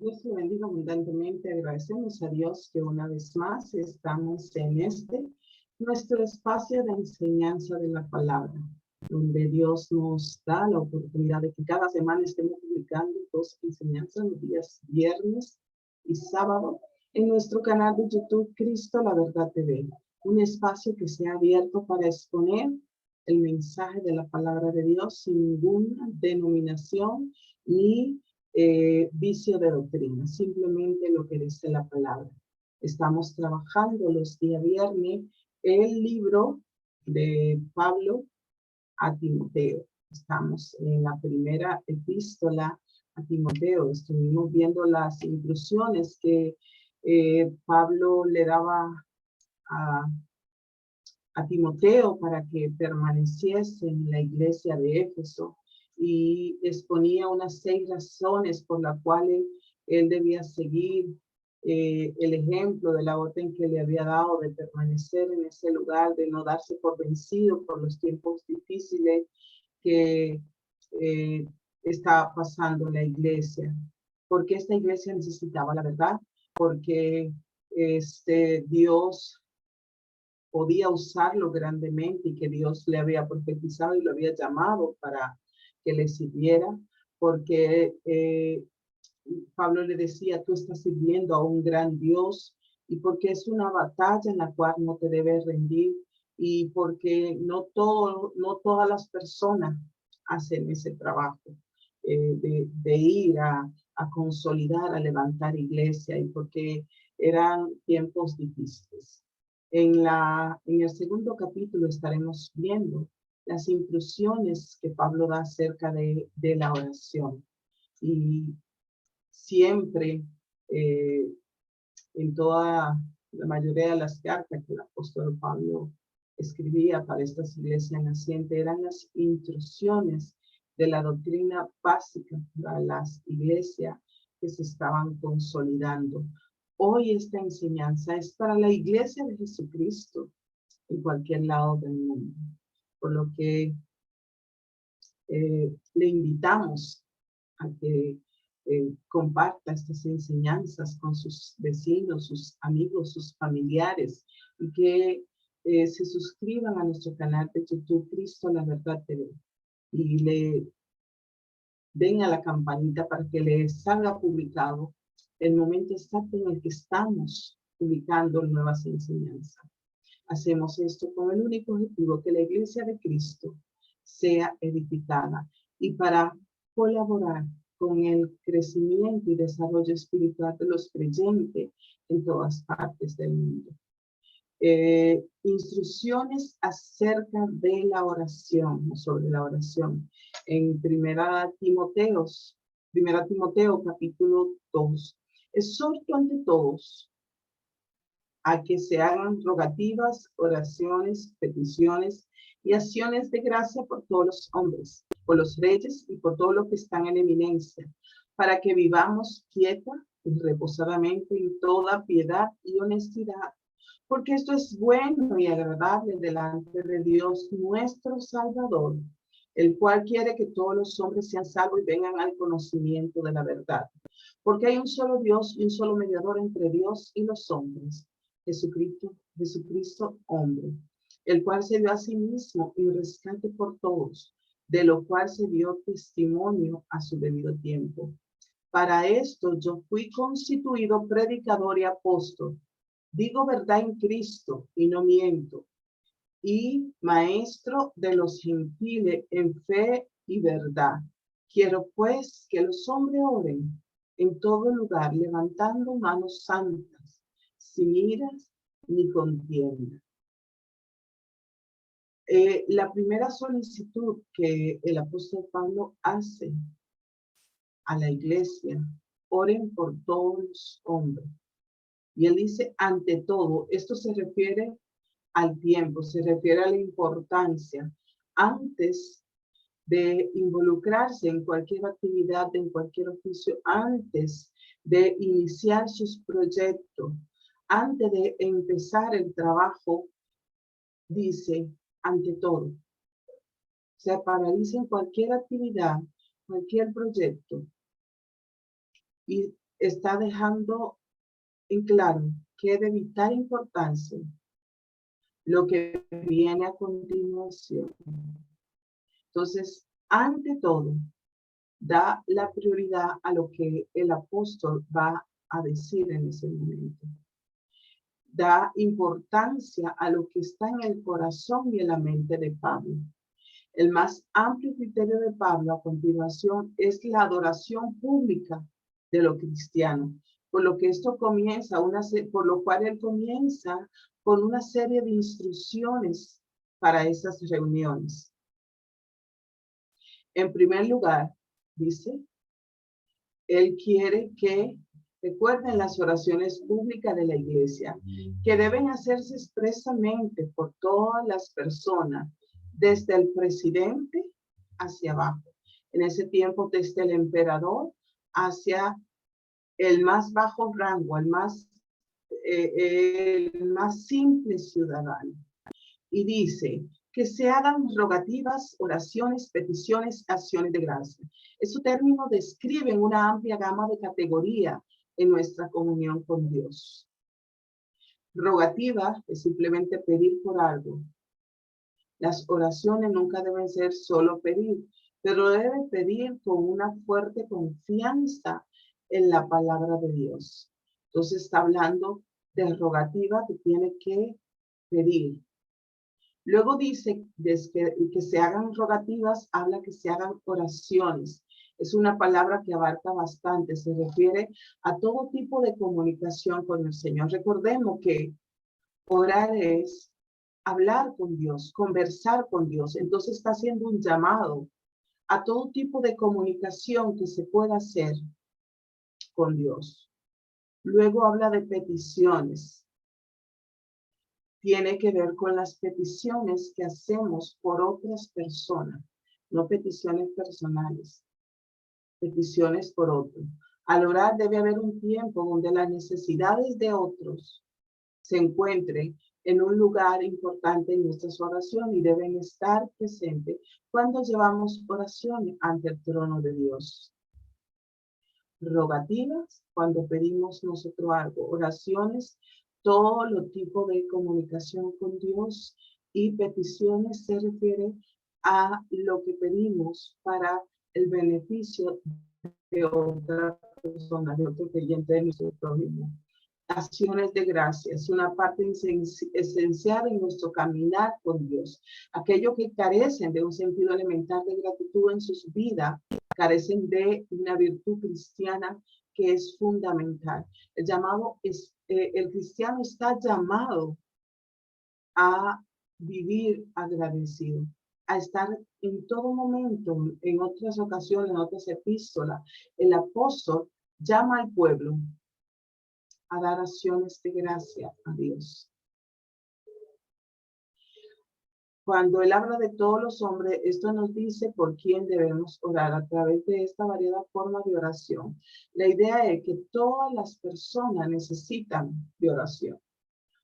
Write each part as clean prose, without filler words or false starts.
Dios te bendiga abundantemente. Agradecemos a Dios que una vez más estamos en nuestro espacio de enseñanza de la palabra, donde Dios nos da la oportunidad de que cada semana estemos publicando 2 enseñanzas los días viernes y sábado en nuestro canal de YouTube Cristo la Verdad TV, un espacio que sea abierto para exponer el mensaje de la palabra de Dios sin ninguna denominación ni vicio de doctrina, simplemente lo que dice la palabra. Estamos trabajando los días viernes el libro de Pablo a Timoteo. Estamos en la primera epístola a Timoteo. Estuvimos viendo las instrucciones que Pablo le daba a, a Timoteo para que permaneciese en la iglesia de Éfeso y exponía unas 6 razones por las cuales él debía seguir el ejemplo de la orden que le había dado de permanecer en ese lugar, de no darse por vencido por los tiempos difíciles que eh, estaba pasando la iglesia. Porque esta iglesia necesitaba la verdad, porque Dios podía usarlo grandemente y que Dios le había profetizado y lo había llamado para que le sirviera, porque Pablo le decía, tú estás sirviendo a un gran Dios, y porque es una batalla en la cual no te debes rendir, y porque no todas las personas hacen ese trabajo de ir a consolidar, a levantar iglesia, y porque eran tiempos difíciles. En el segundo capítulo estaremos viendo las instrucciones que Pablo da acerca de la oración. Y siempre, en toda la mayoría de las cartas que el apóstol Pablo escribía para estas iglesias nacientes, eran las instrucciones de la doctrina básica para las iglesias que se estaban consolidando. Hoy esta enseñanza es para la iglesia de Jesucristo en cualquier lado del mundo, por lo que le invitamos a que comparta estas enseñanzas con sus vecinos, sus amigos, sus familiares, y que se suscriban a nuestro canal de YouTube Cristo la Verdad TV y le den a la campanita para que les salga publicado el momento exacto en el que estamos publicando nuevas enseñanzas. Hacemos esto con el único objetivo que la Iglesia de Cristo sea edificada y para colaborar con el crecimiento y desarrollo espiritual de los creyentes en todas partes del mundo. Instrucciones acerca de la oración, sobre la oración. En Primera Timoteo capítulo 2. Exhorto ante todos a que se hagan rogativas, oraciones, peticiones y acciones de gracia por todos los hombres, por los reyes y por todos los que están en eminencia, para que vivamos quieta y reposadamente en toda piedad y honestidad, porque esto es bueno y agradable delante de Dios nuestro Salvador, el cual quiere que todos los hombres sean salvos y vengan al conocimiento de la verdad. Porque hay un solo Dios y un solo mediador entre Dios y los hombres, Jesucristo hombre, el cual se dio a sí mismo en rescate por todos, de lo cual se dio testimonio a su debido tiempo. Para esto yo fui constituido predicador y apóstol. Digo verdad en Cristo y no miento, y maestro de los gentiles en fe y verdad. Quiero pues que los hombres oren en todo lugar, levantando manos santas, sin iras ni contienda. La primera solicitud que el apóstol Pablo hace a la iglesia, oren por todos los hombres. Y él dice, ante todo, esto se refiere al tiempo, se refiere a la importancia. Antes de involucrarse en cualquier actividad, en cualquier oficio, antes de iniciar sus proyectos, antes de empezar el trabajo, dice, ante todo. O sea, paralicen cualquier actividad, cualquier proyecto. Y está dejando en claro que es de vital importancia lo que viene a continuación. Entonces, ante todo, da la prioridad a lo que el apóstol va a decir en ese momento. Da importancia a lo que está en el corazón y en la mente de Pablo. El más amplio criterio de Pablo a continuación es la adoración pública de los cristianos, por lo que esto comienza, por lo cual él comienza con una serie de instrucciones para esas reuniones. En primer lugar, dice, él quiere que recuerden las oraciones públicas de la iglesia, que deben hacerse expresamente por todas las personas, desde el presidente hacia abajo. En ese tiempo, desde el emperador hacia el más bajo rango, el más simple ciudadano. Y dice que se hagan rogativas, oraciones, peticiones, acciones de gracia. Esos términos describen una amplia gama de categorías en nuestra comunión con Dios. Rogativa es simplemente pedir por algo. Las oraciones nunca deben ser solo pedir, pero debe pedir con una fuerte confianza en la palabra de Dios. Entonces está hablando de rogativa que tiene que pedir. Luego dice que se hagan rogativas, habla que se hagan oraciones. Es una palabra que abarca bastante, se refiere a todo tipo de comunicación con el Señor. Recordemos que orar es hablar con Dios, conversar con Dios. Entonces está haciendo un llamado a todo tipo de comunicación que se pueda hacer con Dios. Luego habla de peticiones. Tiene que ver con las peticiones que hacemos por otras personas, no peticiones personales, peticiones por otros. Al orar debe haber un tiempo donde las necesidades de otros se encuentren en un lugar importante en nuestras oraciones y deben estar presentes cuando llevamos oraciones ante el trono de Dios. Rogativas, cuando pedimos nosotros algo. Oraciones, todo lo tipo de comunicación con Dios, y peticiones se refiere a lo que pedimos para el beneficio de otra persona, de otro creyente, de nuestro prójimo. Acciones de gracia es una parte esencial en nuestro caminar con Dios. Aquellos que carecen de un sentido elemental de gratitud en sus vidas, carecen de una virtud cristiana que es fundamental. El cristiano está llamado a vivir agradecido, a estar en todo momento. En otras ocasiones, en otras epístolas, el apóstol llama al pueblo a dar acciones de gracia a Dios. Cuando él habla de todos los hombres, esto nos dice por quién debemos orar a través de esta variada forma de oración. La idea es que todas las personas necesitan de oración.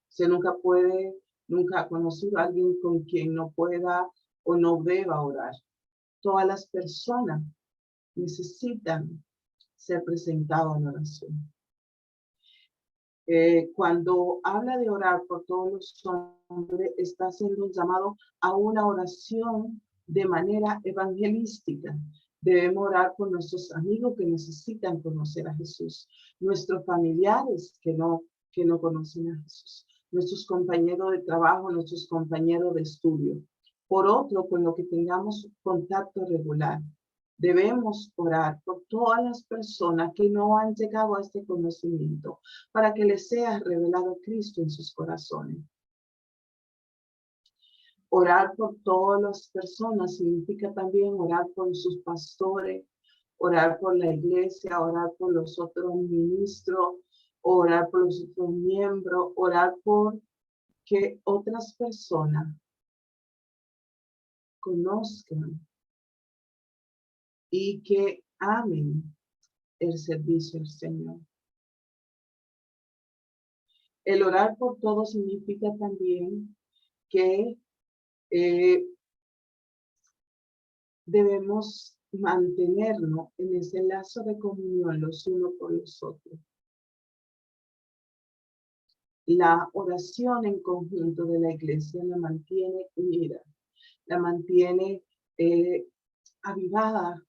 Usted nunca ha conocido a alguien con quien no pueda o no deba orar. Todas las personas necesitan ser presentados en oración. Cuando habla de orar por todos los hombres, está haciendo un llamado a una oración de manera evangelística. Debemos orar por nuestros amigos que necesitan conocer a Jesús, nuestros familiares que no conocen a Jesús, nuestros compañeros de trabajo, nuestros compañeros de estudio. Por otro, con lo que tengamos contacto regular. Debemos orar por todas las personas que no han llegado a este conocimiento para que les sea revelado Cristo en sus corazones. Orar por todas las personas significa también orar por sus pastores, orar por la iglesia, orar por los otros ministros, orar por los otros miembros, orar por que otras personas conozcan y que amen el servicio al Señor. El orar por todos significa también que debemos mantenernos en ese lazo de comunión los unos con los otros. La oración en conjunto de la iglesia la mantiene unida, la mantiene avivada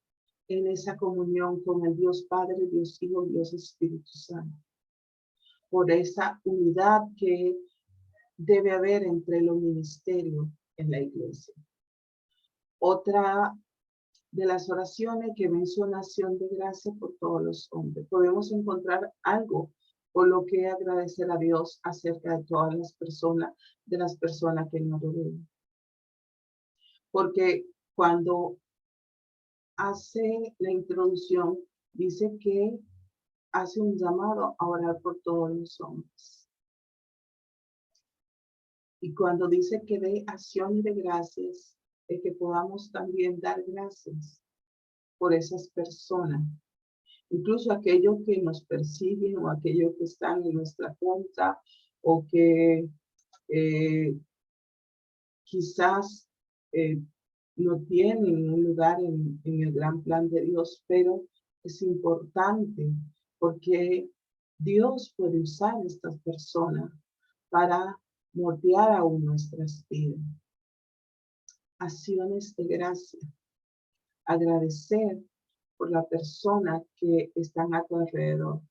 en esa comunión con el Dios Padre, Dios Hijo, Dios Espíritu Santo. Por esa unidad que debe haber entre los ministerios en la iglesia. Otra de las oraciones que menciona acción de gracia por todos los hombres. Podemos encontrar algo por lo que agradecer a Dios acerca de todas las personas, de las personas que nos rodean. Porque cuando hace la introducción, dice que hace un llamado a orar por todos los hombres. Y cuando dice que dé acción de gracias, es que podamos también dar gracias por esas personas. Incluso aquellos que nos persiguen o aquellos que están en nuestra contra o que quizás no tienen un lugar en el gran plan de Dios, pero es importante porque Dios puede usar a estas personas para moldear aún nuestras vidas. Acciones de gracia. Agradecer por la persona que están a tu alrededor,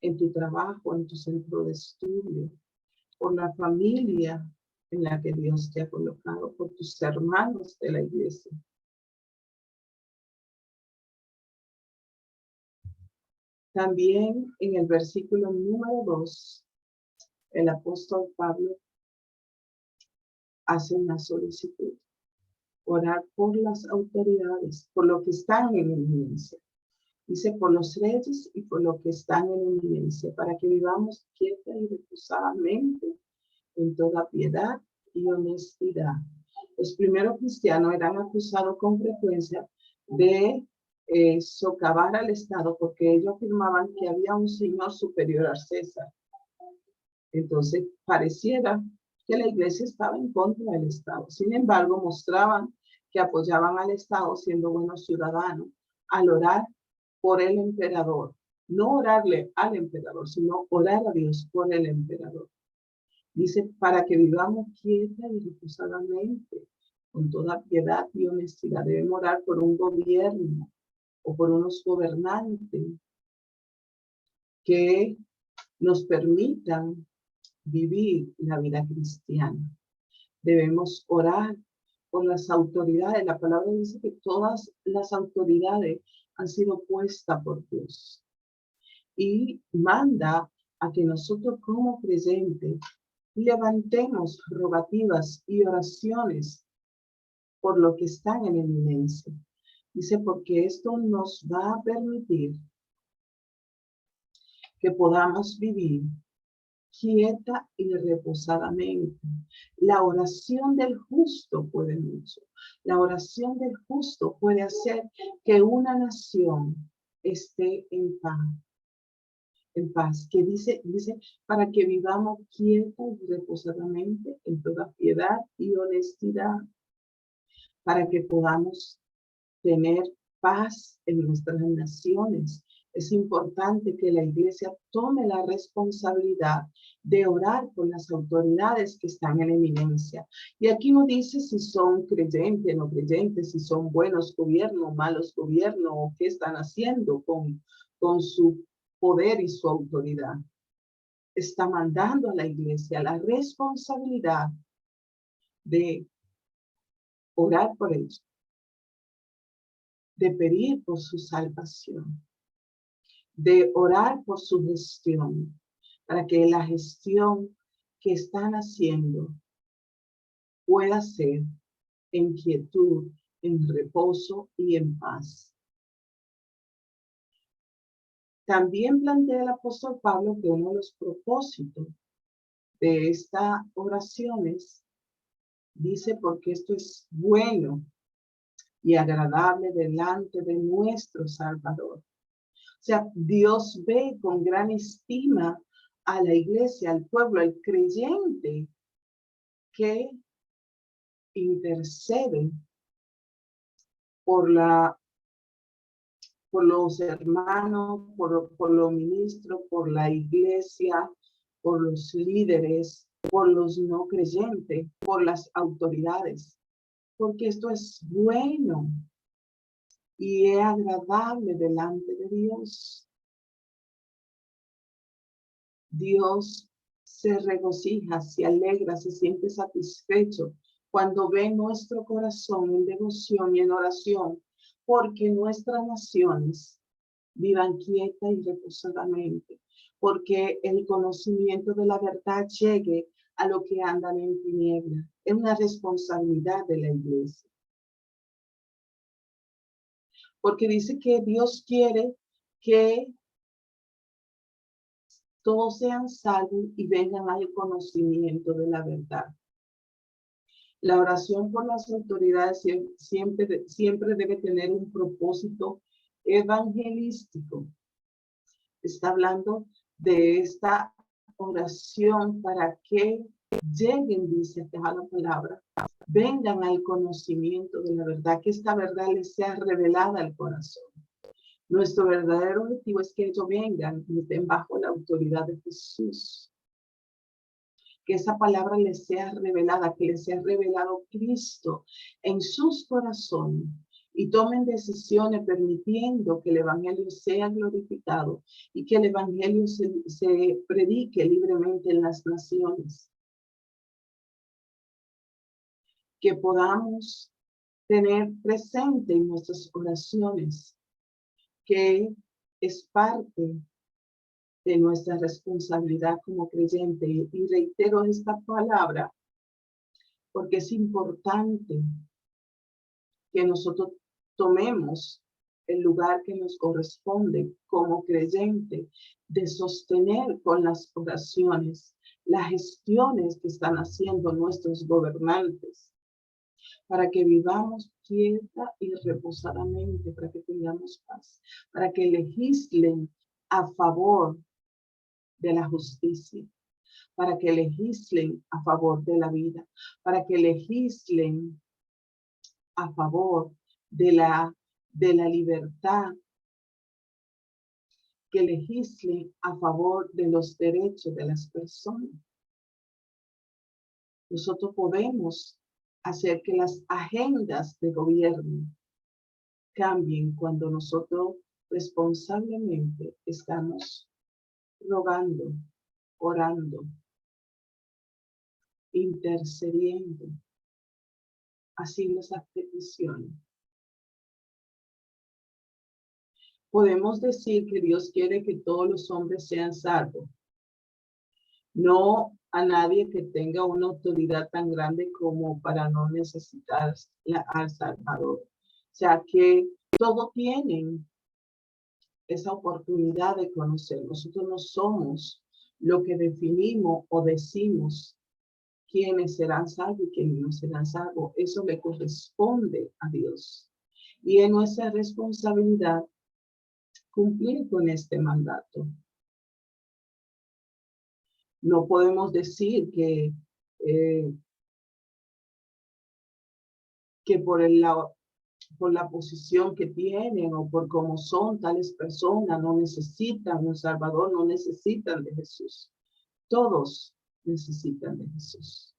en tu trabajo, en tu centro de estudio, por la familia en la que Dios te ha colocado, por tus hermanos de la iglesia. También en el versículo número 2, el apóstol Pablo hace una solicitud. Orar por las autoridades, por lo que están en eminencia. Dice, por los reyes y por lo que están en eminencia, para que vivamos quieta y reposadamente en toda piedad y honestidad. Los primeros cristianos eran acusados con frecuencia de socavar al Estado porque ellos afirmaban que había un señor superior al César. Entonces, pareciera que la iglesia estaba en contra del Estado. Sin embargo, mostraban que apoyaban al Estado siendo buenos ciudadanos al orar por el emperador. No orarle al emperador, sino orar a Dios por el emperador. Dice, para que vivamos quieta y reposadamente, con toda piedad y honestidad. Debemos orar por un gobierno o por unos gobernantes que nos permitan vivir la vida cristiana. Debemos orar por las autoridades. La palabra dice que todas las autoridades han sido puestas por Dios. Y manda a que nosotros como creyentes levantemos rogativas y oraciones por lo que están en eminencia. Dice, porque esto nos va a permitir que podamos vivir quieta y reposadamente. La oración del justo puede mucho. La oración del justo puede hacer que una nación esté en paz. En paz, que dice, para que vivamos quieta y reposadamente en toda piedad y honestidad, para que podamos tener paz en nuestras naciones. Es importante que la iglesia tome la responsabilidad de orar por las autoridades que están en eminencia. Y aquí no dice si son creyentes, no creyentes, si son buenos gobiernos, malos gobiernos, o qué están haciendo con su poder y su autoridad. Está mandando a la iglesia la responsabilidad de orar por ellos, de pedir por su salvación, de orar por su gestión, para que la gestión que están haciendo pueda ser en quietud, en reposo y en paz. También plantea el apóstol Pablo que uno de los propósitos de estas oraciones dice porque esto es bueno y agradable delante de nuestro Salvador. O sea, Dios ve con gran estima a la iglesia, al pueblo, al creyente que intercede por la por los hermanos, por los ministros, por la iglesia, por los líderes, por los no creyentes, por las autoridades, porque esto es bueno y es agradable delante de Dios. Dios se regocija, se alegra, se siente satisfecho cuando ve nuestro corazón en devoción y en oración, porque nuestras naciones vivan quieta y reposadamente, porque el conocimiento de la verdad llegue a los que andan en tinieblas. Es una responsabilidad de la iglesia. Porque dice que Dios quiere que todos sean salvos y vengan al conocimiento de la verdad. La oración por las autoridades siempre debe tener un propósito evangelístico. Está hablando de esta oración para que lleguen, dice acá la palabra, vengan al conocimiento de la verdad, que esta verdad les sea revelada al corazón. Nuestro verdadero objetivo es que ellos vengan y estén bajo la autoridad de Jesús. Que esa palabra les sea revelada, que les sea revelado Cristo en sus corazones y tomen decisiones permitiendo que el evangelio sea glorificado y que el evangelio se predique libremente en las naciones. Que podamos tener presente en nuestras oraciones que es parte de nuestra responsabilidad como creyente. Y reitero esta palabra porque es importante que nosotros tomemos el lugar que nos corresponde como creyente de sostener con las oraciones las gestiones que están haciendo nuestros gobernantes para que vivamos quieta y reposadamente, para que tengamos paz, para que legislen a favor de la justicia, para que legislen a favor de la vida, para que legislen a favor de la libertad, que legislen a favor de los derechos de las personas. Nosotros podemos hacer que las agendas de gobierno cambien cuando nosotros responsablemente estamos rogando, orando, intercediendo, haciendo esas peticiones. Podemos decir que Dios quiere que todos los hombres sean salvos. No a nadie que tenga una autoridad tan grande como para no necesitar al Salvador. O sea que todos tienen esa oportunidad de conocer. Nosotros no somos lo que definimos o decimos quiénes serán salvos y quiénes no serán salvos. Eso le corresponde a Dios. Y es nuestra responsabilidad cumplir con este mandato. No podemos decir que por la posición que tienen o por cómo son tales personas no necesitan un Salvador, no necesitan de Jesús. Todos necesitan de Jesús.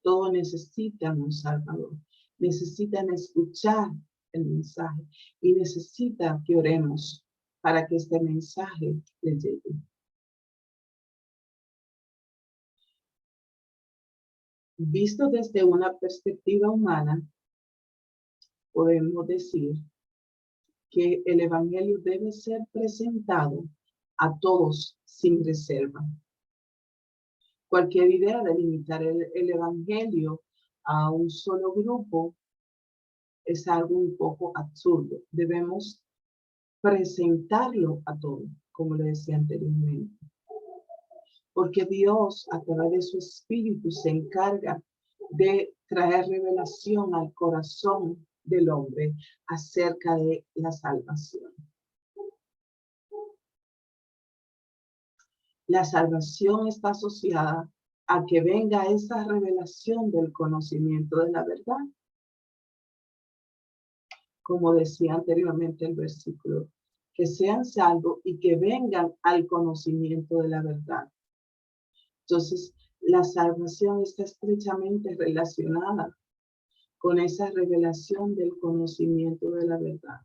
Todos necesitan un Salvador. Necesitan escuchar el mensaje y necesitan que oremos para que este mensaje les llegue. Visto desde una perspectiva humana, podemos decir que el evangelio debe ser presentado a todos sin reserva. Cualquier idea de limitar el evangelio a un solo grupo es algo un poco absurdo. Debemos presentarlo a todos, como le decía anteriormente. Porque Dios, a través de su Espíritu, se encarga de traer revelación al corazón del hombre acerca de la salvación. La salvación está asociada a que venga esa revelación del conocimiento de la verdad. como decía anteriormente el versículo, que sean salvos y que vengan al conocimiento de la verdad. Entonces, la salvación está estrechamente relacionada con esa revelación del conocimiento de la verdad.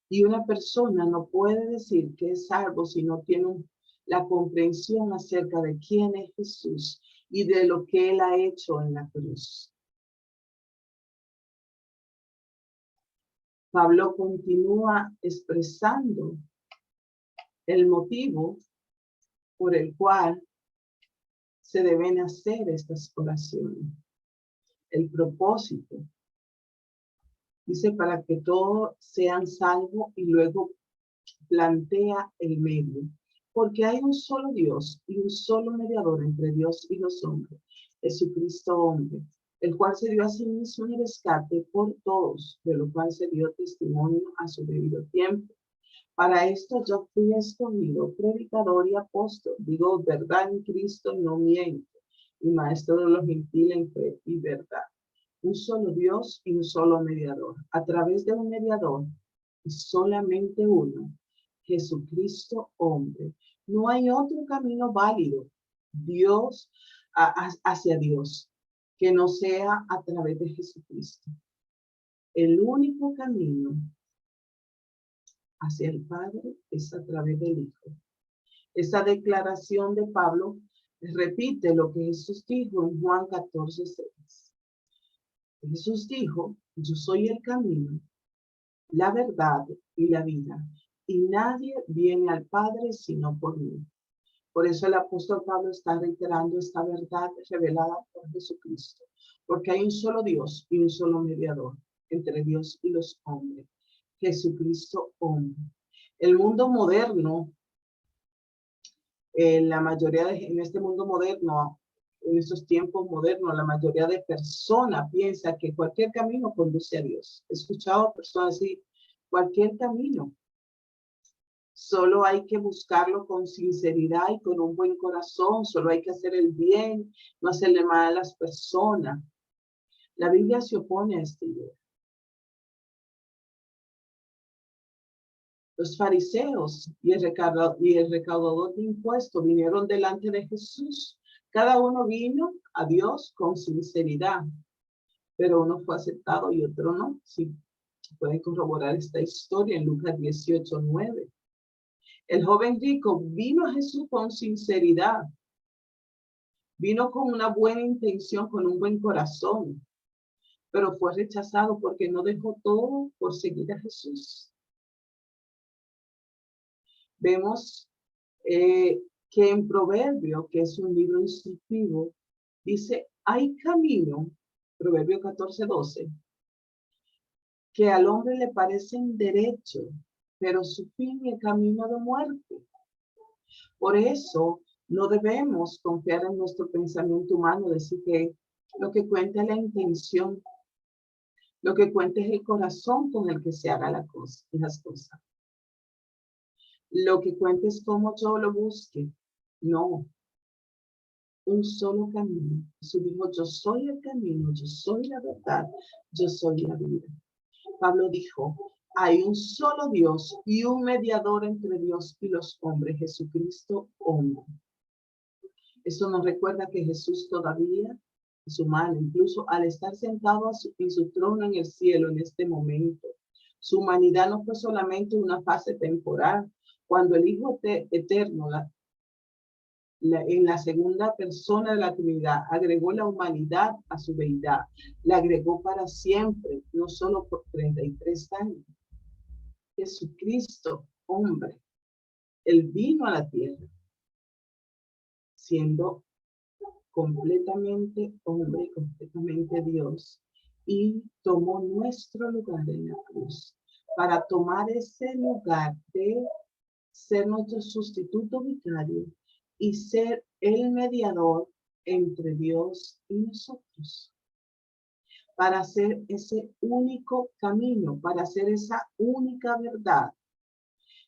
Y una persona no puede decir que es salvo si no tiene la comprensión acerca de quién es Jesús y de lo que Él ha hecho en la cruz. Pablo continúa expresando el motivo por el cual se deben hacer estas oraciones. El propósito. Dice para que todos sean salvos y luego plantea el medio. Porque hay un solo Dios y un solo mediador entre Dios y los hombres, Jesucristo hombre, el cual se dio a sí mismo en rescate por todos, de lo cual se dio testimonio a su debido tiempo. Para esto yo fui escogido, predicador y apóstol, digo verdad en Cristo, no miento, y maestro de los gentiles en fe y verdad. Un solo Dios y un solo mediador, a través de un mediador, y solamente uno, Jesucristo hombre. No hay otro camino válido, Dios hacia Dios, que no sea a través de Jesucristo. El único camino hacia el Padre es a través del Hijo. Esa declaración de Pablo repite lo que Jesús dijo en Juan 14:6. Jesús dijo, yo soy el camino, la verdad y la vida, y nadie viene al Padre sino por mí. Por eso el apóstol Pablo está reiterando esta verdad revelada por Jesucristo, porque hay un solo Dios y un solo mediador entre Dios y los hombres, Jesucristo hombre. El mundo moderno, en este mundo moderno, en estos tiempos modernos, la mayoría de personas piensa que cualquier camino conduce a Dios. He escuchado a personas decir, cualquier camino. Solo hay que buscarlo con sinceridad y con un buen corazón. Solo hay que hacer el bien, no hacerle mal a las personas. La Biblia se opone a esta idea. Los fariseos y el recaudador de impuestos vinieron delante de Jesús. Cada uno vino a Dios con sinceridad, pero uno fue aceptado y otro no. Sí, pueden corroborar esta historia en Lucas 18:9. El joven rico vino a Jesús con sinceridad, vino con una buena intención, con un buen corazón, pero fue rechazado porque no dejó todo por seguir a Jesús. Vemos que en Proverbio, que es un libro instructivo, dice, hay camino, Proverbio 14:12, que al hombre le parecen derecho, pero su fin es camino de muerte. Por eso no debemos confiar en nuestro pensamiento humano, decir que lo que cuenta es la intención, lo que cuenta es el corazón con el que se haga las cosas. Lo que cuenta es cómo yo lo busque. No, un solo camino. Jesús dijo, yo soy el camino, yo soy la verdad, yo soy la vida. Pablo dijo, hay un solo Dios y un mediador entre Dios y los hombres, Jesucristo hombre. Eso nos recuerda que Jesús todavía es humano, incluso al estar sentado en su trono en el cielo en este momento. Su humanidad no fue solamente una fase temporal. Cuando el Hijo Eterno, en la segunda persona de la Trinidad, agregó la humanidad a su deidad, la agregó para siempre, no solo por 33 años. Jesucristo, hombre, Él vino a la tierra siendo completamente hombre, completamente Dios, y tomó nuestro lugar en la cruz para tomar ese lugar de ser nuestro sustituto vicario y ser el mediador entre Dios y nosotros, para hacer ese único camino, para hacer esa única verdad.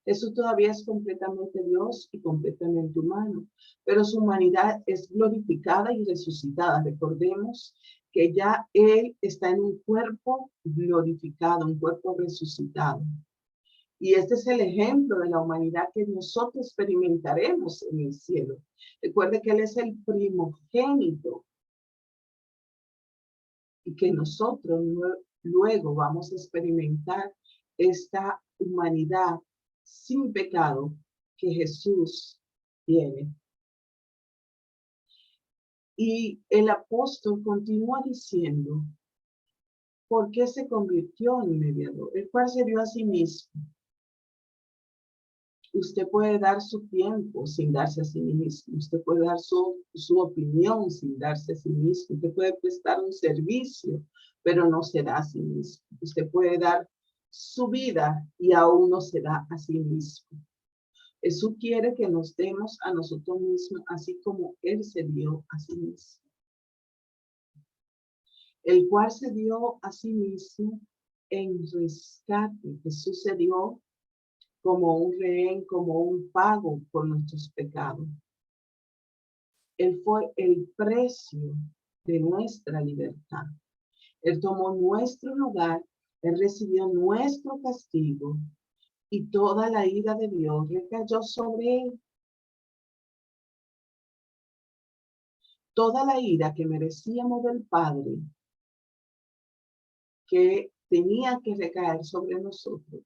Jesús todavía es completamente Dios y completamente humano, pero su humanidad es glorificada y resucitada. Recordemos que ya Él está en un cuerpo glorificado, un cuerpo resucitado. Y este es el ejemplo de la humanidad que nosotros experimentaremos en el cielo. Recuerde que Él es el primogénito y que nosotros luego vamos a experimentar esta humanidad sin pecado que Jesús tiene. Y el apóstol continúa diciendo, ¿por qué se convirtió en mediador? El cual se dio a sí mismo. Usted puede dar su tiempo sin darse a sí mismo. Usted puede dar su opinión sin darse a sí mismo. Usted puede prestar un servicio, pero no se da a sí mismo. Usted puede dar su vida y aún no se da a sí mismo. Jesús quiere que nos demos a nosotros mismos, así como Él se dio a sí mismo. El cual se dio a sí mismo en rescate. Jesús se dio como un rehén, como un pago por nuestros pecados. Él fue el precio de nuestra libertad. Él tomó nuestro lugar, Él recibió nuestro castigo y toda la ira de Dios recayó sobre Él. Toda la ira que merecíamos del Padre, que tenía que recaer sobre nosotros,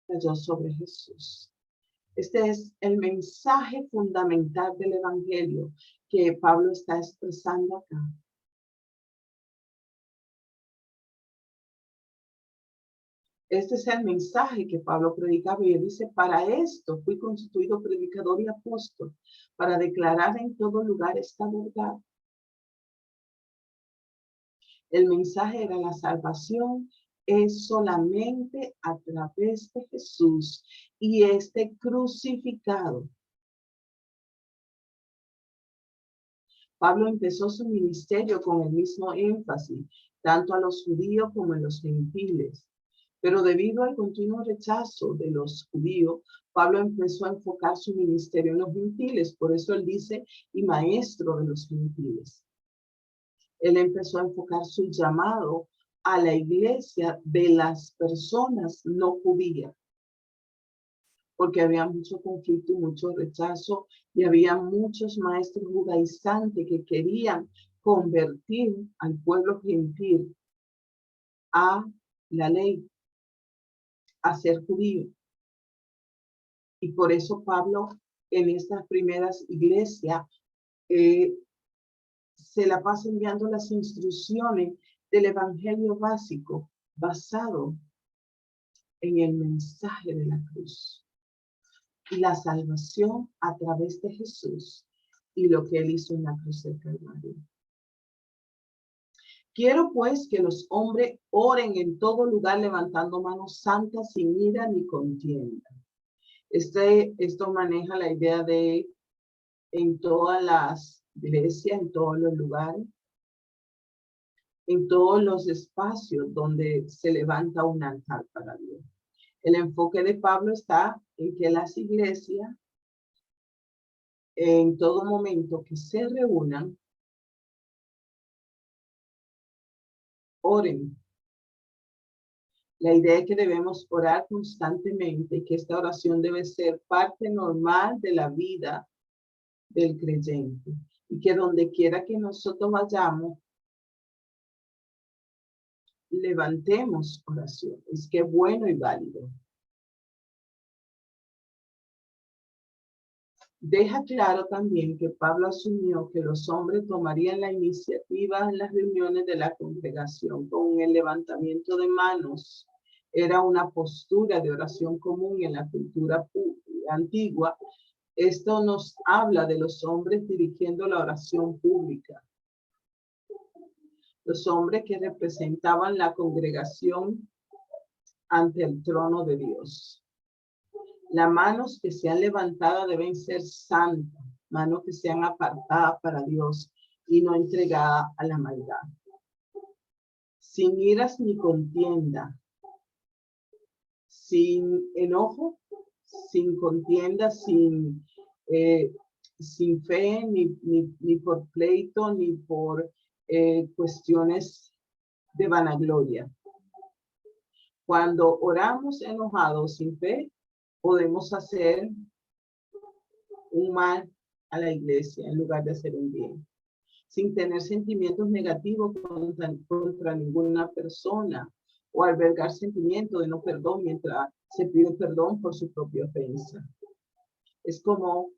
cayó sobre Jesús. Este es el mensaje fundamental del Evangelio que Pablo está expresando acá. Este es el mensaje que Pablo predicaba y él dice, para esto fui constituido predicador y apóstol, para declarar en todo lugar esta verdad. El mensaje era la salvación es solamente a través de Jesús y este crucificado. Pablo empezó su ministerio con el mismo énfasis, tanto a los judíos como a los gentiles. Pero debido al continuo rechazo de los judíos, Pablo empezó a enfocar su ministerio en los gentiles. Por eso él dice, y maestro de los gentiles. Él empezó a enfocar su llamado a la iglesia de las personas no judías. Porque había mucho conflicto y mucho rechazo, y había muchos maestros judaizantes que querían convertir al pueblo gentil a la ley, a ser judío. Y por eso Pablo en estas primeras iglesias se la pasa enviando las instrucciones del evangelio básico basado en el mensaje de la cruz y la salvación a través de Jesús y lo que él hizo en la cruz del Calvario. Quiero pues que los hombres oren en todo lugar levantando manos santas sin ira ni contienda. Esto maneja la idea de en todas las iglesias, en todos los lugares, en todos los espacios donde se levanta un altar para Dios. El enfoque de Pablo está en que las iglesias, en todo momento que se reúnan, oren. La idea es que debemos orar constantemente y que esta oración debe ser parte normal de la vida del creyente. Y que donde quiera que nosotros vayamos, levantemos oración. Es que es bueno y válido. Deja claro también que Pablo asumió que los hombres tomarían la iniciativa en las reuniones de la congregación con el levantamiento de manos. Era una postura de oración común en la cultura antigua. Esto nos habla de los hombres dirigiendo la oración pública. Los hombres que representaban la congregación ante el trono de Dios. Las manos que sean levantadas deben ser santas, manos que sean apartadas para Dios y no entregadas a la maldad. Sin iras ni contienda, sin enojo, sin contienda, sin fe, ni por pleito, ni por cuestiones de vanagloria. Cuando oramos enojados sin fe, podemos hacer un mal a la iglesia en lugar de hacer un bien, sin tener sentimientos negativos contra ninguna persona o albergar sentimiento de no perdón mientras se pide perdón por su propia ofensa. Es como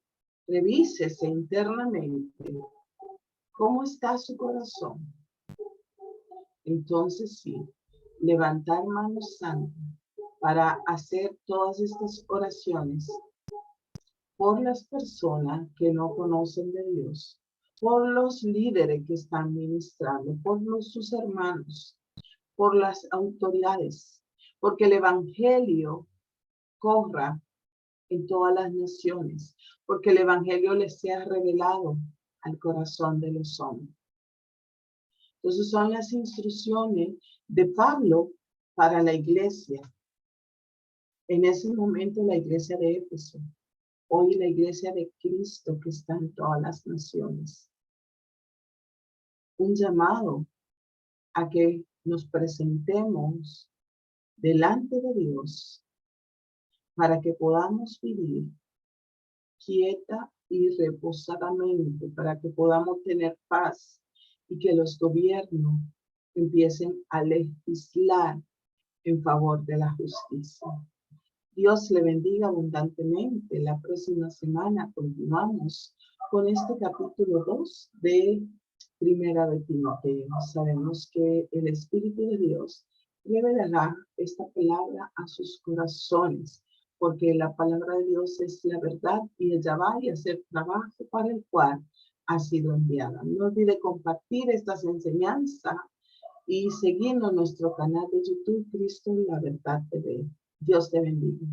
revísese internamente cómo está su corazón. Entonces sí, levantar manos santas para hacer todas estas oraciones por las personas que no conocen de Dios, por los líderes que están ministrando, por sus hermanos, por las autoridades, porque el evangelio corra en todas las naciones, porque el evangelio les sea revelado al corazón de los hombres. Entonces son las instrucciones de Pablo para la iglesia. En ese momento la iglesia de Éfeso, hoy la iglesia de Cristo que está en todas las naciones. Un llamado a que nos presentemos delante de Dios para que podamos vivir quieta y reposadamente, para que podamos tener paz y que los gobiernos empiecen a legislar en favor de la justicia. Dios le bendiga abundantemente. La próxima semana continuamos con este capítulo 2 de Primera de Timoteo. Sabemos que el Espíritu de Dios revelará esta palabra a sus corazones, porque la palabra de Dios es la verdad y ella va a hacer trabajo para el cual ha sido enviada. No olvide compartir estas enseñanzas y seguirnos en nuestro canal de YouTube, Cristo y la Verdad TV. Dios te bendiga.